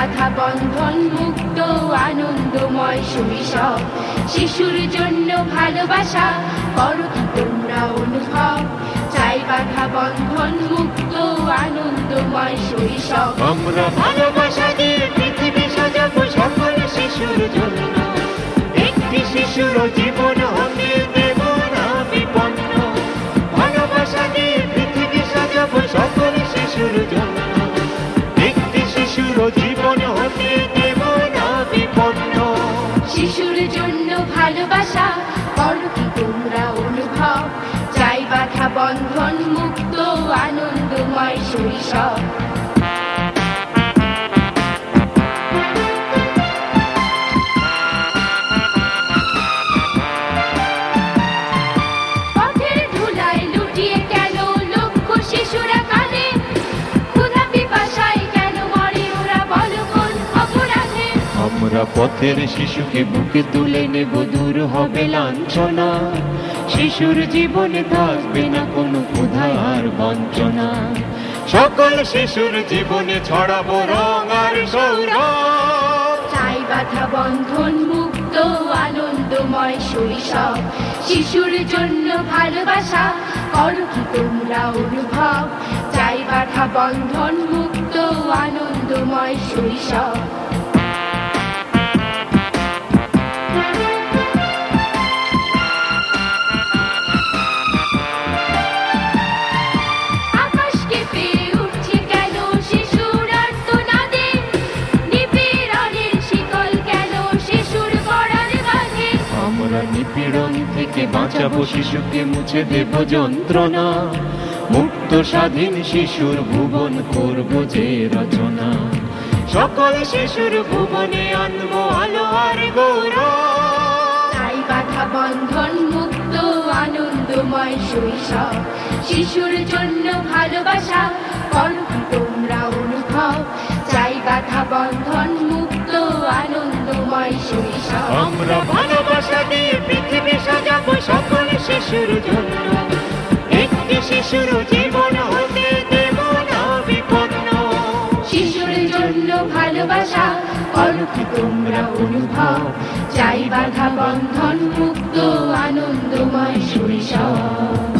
বাধা বন্ধন মুক্ত আনন্দময় শৈশব। শিশুর জন্য ভালোবাসা করো কি তোমরা অনুভব, চাই বাধা বন্ধন মুক্ত আনন্দময় শৈশব। আমরা ভালোবাসা দিয়ে পৃথিবী সাজাবো সকল শিশুর জন্য, একটি শিশুর জীবন হতে দেব না বিপন্ন। ভালোবাসা দিয়ে পৃথিবী সাজাবো সকল শিশুর জন্য, একটি শিশুর জীবন হতে দেব না বিপন্ন। শিশুর জন্য ভালোবাসা করো কি তোমরা অনুভব, চাই বাধা বন্ধন মুক্ত আনন্দময় শৈশব। পথের ধুলায় লুটিয়ে কেন লক্ষ শিশুরা কাঁদে, ক্ষুধা পিপাসায় কেন মরে ওরা বলো কোন অপরাধে। আমরা পথের শিশুকে বুকে তুলে নেব, দূর হবে লাঞ্ছনা। শিশুর জীবনে থাকবে না কোনো ক্ষুধা আর বঞ্চনা। সকল শিশুর জীবনে ছড়াবো রং আর সৌরভ, চাই বাধা বন্ধন মুক্ত আনন্দময় শৈশব। শিশুর জন্য ভালোবাসা করো কি তোমরা অনুভব, চাই বাধা বন্ধন মুক্ত আনন্দময় শৈশব। আকাশ কেঁপে উঠছে কেন শিশুর আর্তনাদে, নিপীড়নের শিকল কেন শিশুর গড়ালে বাঁধে। আমরা নিপীড়ন থেকে বাঁচাবো শিশুকে, মুছে দেব যন্ত্রণা। মুক্ত স্বাধীন শিশুর ভুবন করব যে রচনা। সকল শিশুর ভুবনে আনবো আলো আর গৌরব, চাই বাধা বন্ধন মুক্ত আনন্দময় শৈশব। শিশুর জন্য ভালোবাসা করো কি তোমরা অনুভব, চাই বাধা বন্ধন মুক্ত আনন্দময় শৈশব। আমরা ভালোবাসা দিয়ে পৃথিবী সাজাবো সকল শিশুর জন্য, একটি শিশুর জীবন হতে দেব না বিপন্ন। শিশুর জন্য ভালোবাসা করো কি তোমরা অনুভব, চাই বাধা বন্ধন মুক্ত আনন্দময় শৈশব।